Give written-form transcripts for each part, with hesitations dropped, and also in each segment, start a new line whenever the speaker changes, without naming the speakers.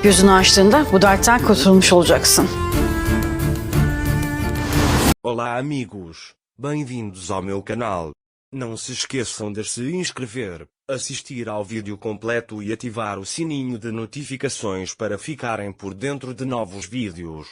Gözünü açtığında bu dertten kurtulmuş olacaksın.
Olá amigos, bem-vindos ao meu canal. Não se esqueçam de se inscrever, assistir ao vídeo completo e ativar o sininho de notificações para ficarem por dentro de novos vídeos.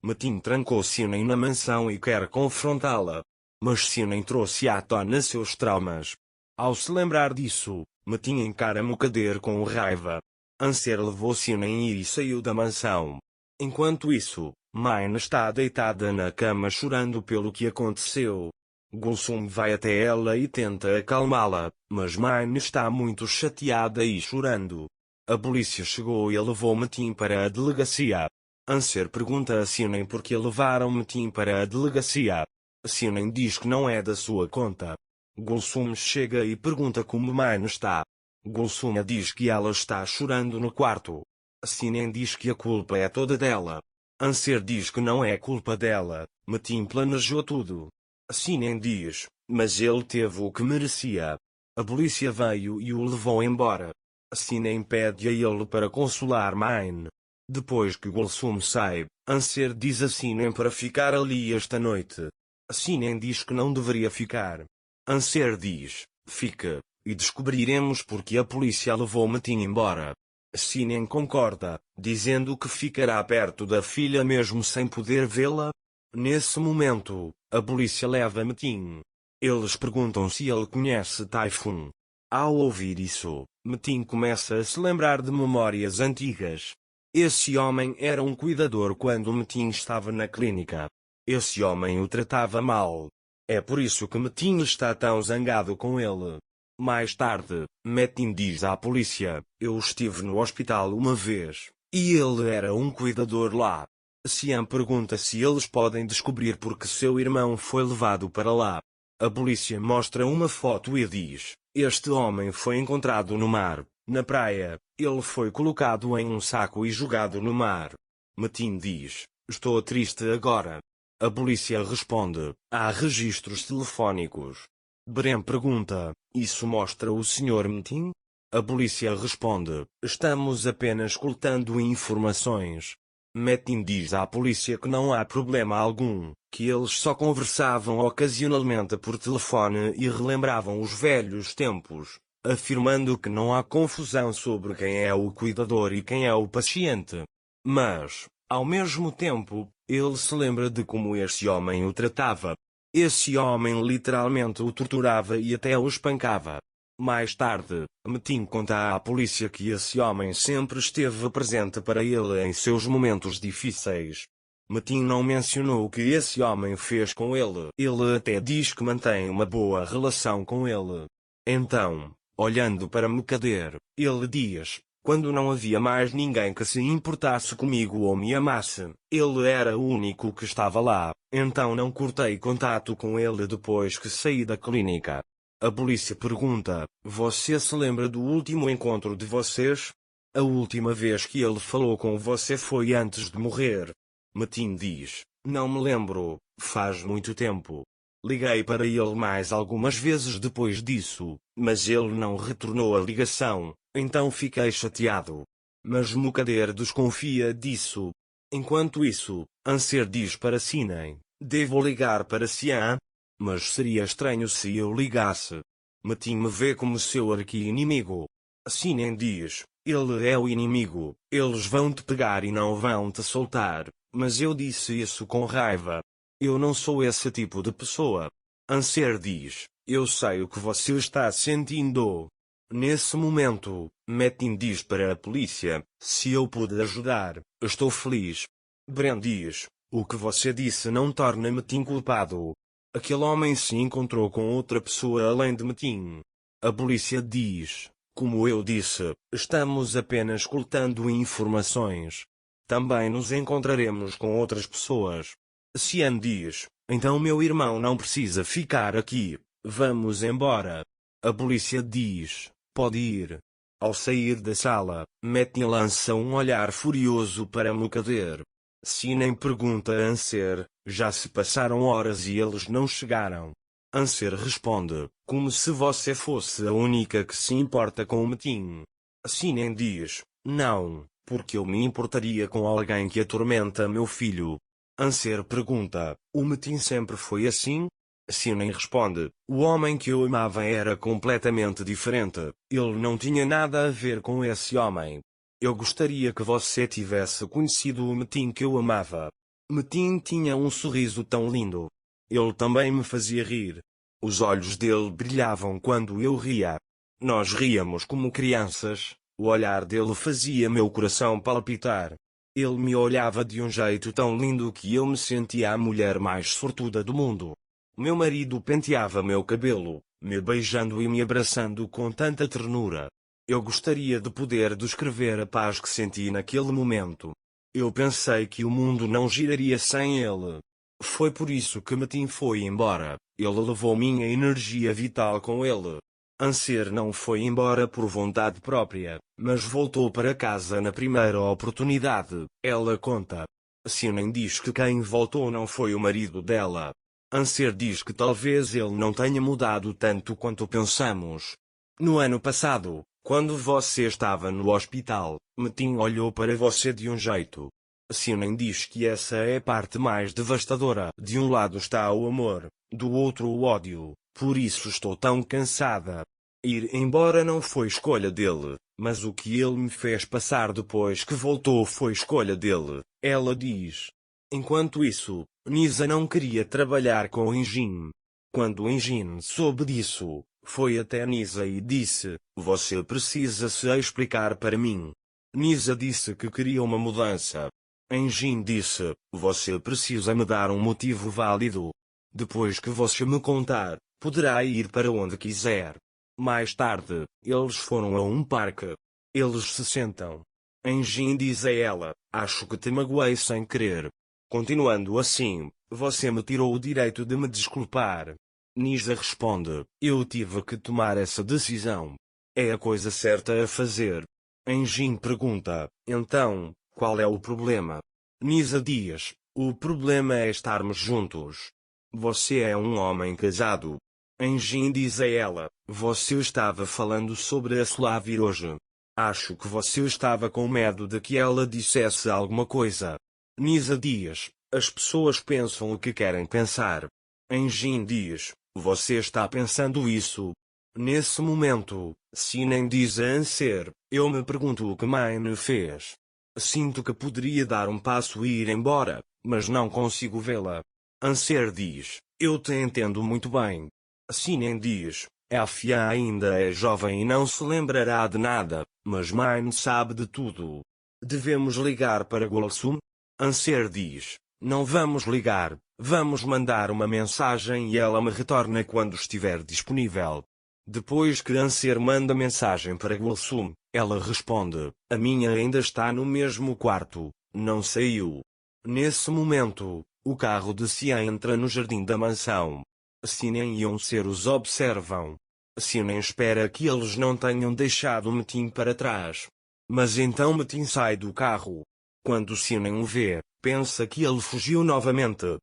Metin trancou Sinem na mansão e quer confrontá-la. Mas Sinem trouxe à tona seus traumas. Ao se lembrar disso, Metin encara Mukader com raiva. Anser levou Sinem e saiu da mansão. Enquanto isso, Mine está deitada na cama chorando pelo que aconteceu. Gulsum vai até ela e tenta acalmá-la, mas Mine está muito chateada e chorando. A polícia chegou e levou Metin para a delegacia. Anser pergunta a Sinem por que levaram Metin para a delegacia. Sinem diz que não é da sua conta. Gulsum chega e pergunta como Mine está. Gulsum diz que ela está chorando no quarto. Sinem diz que a culpa é toda dela. Anser diz que não é culpa dela, Metin planejou tudo. Sinem diz, mas ele teve o que merecia. A polícia veio e o levou embora. Sinem pede a ele para consolar Mine. Depois que Gulsum sai, Anser diz a Sinem para ficar ali esta noite. Sinem diz que não deveria ficar. Anser diz, fica, e descobriremos porque a polícia levou Metin embora. Sinem concorda, dizendo que ficará perto da filha mesmo sem poder vê-la. Nesse momento, a polícia leva Metin. Eles perguntam se ele conhece Typhoon. Ao ouvir isso, Metin começa a se lembrar de memórias antigas. Esse homem era um cuidador quando Metin estava na clínica. Esse homem o tratava mal. É por isso que Metin está tão zangado com ele. Mais tarde, Metin diz à polícia, eu estive no hospital uma vez, e ele era um cuidador lá. Sian pergunta se eles podem descobrir porque seu irmão foi levado para lá. A polícia mostra uma foto e diz, este homem foi encontrado no mar, na praia, ele foi colocado em um saco e jogado no mar. Metin diz, estou triste agora. A polícia responde, há registros telefónicos. Bren pergunta, isso mostra o Sr. Metin? A polícia responde, estamos apenas coletando informações. Metin diz à polícia que não há problema algum, que eles só conversavam ocasionalmente por telefone e relembravam os velhos tempos, afirmando que não há confusão sobre quem é o cuidador e quem é o paciente. Mas, ao mesmo tempo, ele se lembra de como esse homem o tratava. Esse homem literalmente o torturava e até o espancava. Mais tarde, Metin conta à polícia que esse homem sempre esteve presente para ele em seus momentos difíceis. Metin não mencionou o que esse homem fez com ele. Ele até diz que mantém uma boa relação com ele. Então, olhando para Mukader, ele diz, quando não havia mais ninguém que se importasse comigo ou me amasse, ele era o único que estava lá, então não cortei contato com ele depois que saí da clínica. A polícia pergunta, você se lembra do último encontro de vocês? A última vez que ele falou com você foi antes de morrer. Metin diz, não me lembro, faz muito tempo. Liguei para ele mais algumas vezes depois disso, mas ele não retornou a ligação, então fiquei chateado. Mas Mukader desconfia disso. Enquanto isso, Anser diz para Sinem, devo ligar para Sian? Mas seria estranho se eu ligasse. Metin me vê como seu arqui-inimigo. Sinem diz, ele é o inimigo, eles vão te pegar e não vão te soltar, mas eu disse isso com raiva. Eu não sou esse tipo de pessoa. Anser diz, eu sei o que você está sentindo. Nesse momento, Metin diz para a polícia, se eu puder ajudar, estou feliz. Bren diz, o que você disse não torna Metin culpado. Aquele homem se encontrou com outra pessoa além de Metin. A polícia diz, como eu disse, estamos apenas coletando informações. Também nos encontraremos com outras pessoas. Sian diz, então meu irmão não precisa ficar aqui, vamos embora. A polícia diz, pode ir. Ao sair da sala, Metin lança um olhar furioso para Mukader. Sinem pergunta a Anser, já se passaram horas e eles não chegaram. Anser responde, como se você fosse a única que se importa com o Metin. Sinem diz, não, Porque eu me importaria com alguém que atormenta meu filho? Anser pergunta, o Metin sempre foi assim? Sinem responde, o homem que eu amava era completamente diferente, ele não tinha nada a ver com esse homem. Eu gostaria que você tivesse conhecido o Metin que eu amava. Metin tinha um sorriso tão lindo. Ele também me fazia rir. Os olhos dele brilhavam quando eu ria. Nós ríamos como crianças, o olhar dele fazia meu coração palpitar. Ele me olhava de um jeito tão lindo que eu me sentia a mulher mais sortuda do mundo. Meu marido penteava meu cabelo, me beijando e me abraçando com tanta ternura. Eu gostaria de poder descrever a paz que senti naquele momento. Eu pensei que o mundo não giraria sem ele. Foi por isso que Metin foi embora, ele levou minha energia vital com ele. Anser não foi embora por vontade própria, mas voltou para casa na primeira oportunidade, ela conta. Sinem diz que quem voltou não foi o marido dela. Anser diz que talvez ele não tenha mudado tanto quanto pensamos. No ano passado, quando você estava no hospital, Metin olhou para você de um jeito. Sinem diz que essa é a parte mais devastadora. De um lado está o amor, do outro o ódio, por isso estou tão cansada. Ir embora não foi escolha dele, mas o que ele me fez passar depois que voltou foi escolha dele, ela diz. Enquanto isso, Nisa não queria trabalhar com Engin. Quando Engin soube disso, foi até Nisa e disse, você precisa se explicar para mim. Nisa disse que queria uma mudança. Engin disse, você precisa me dar um motivo válido. Depois que você me contar, poderá ir para onde quiser. Mais tarde, eles foram a um parque. Eles se sentam. Engin diz a ela, acho que te magoei sem querer. Continuando assim, você me tirou o direito de me desculpar. Nisa responde, eu tive que tomar essa decisão. É a coisa certa a fazer. Engin pergunta, então, qual é o problema? Nisa diz, o problema é estarmos juntos. Você é um homem casado. Engin diz a ela, você estava falando sobre a Slavir hoje. Acho que você estava com medo de que ela dissesse alguma coisa. Nisa diz, as pessoas pensam o que querem pensar. Engin diz, você está pensando isso? Nesse momento, Sinem diz a Anser, eu me pergunto o que Mine fez. Sinto que poderia dar um passo e ir embora, mas não consigo vê-la. Anser diz, eu te entendo muito bem. Sinem diz, Afia ainda é jovem e não se lembrará de nada, mas Mine sabe de tudo. Devemos ligar para Gulsum? Anser diz, não vamos ligar, vamos mandar uma mensagem e ela me retorna quando estiver disponível. Depois que Anser manda mensagem para Gulsum, ela responde, a minha ainda está no mesmo quarto, não saiu. Nesse momento, o carro de Sia entra no jardim da mansão. Sinem e Anser os observam. Sinem espera que eles não tenham deixado Metin para trás. Mas então Metin sai do carro. Quando Sinem o vê, pensa que ele fugiu novamente.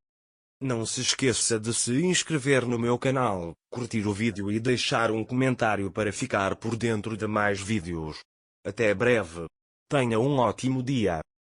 Não se esqueça de se inscrever no meu canal, curtir o vídeo e deixar um comentário para ficar por dentro de mais vídeos. Até breve. Tenha um ótimo dia.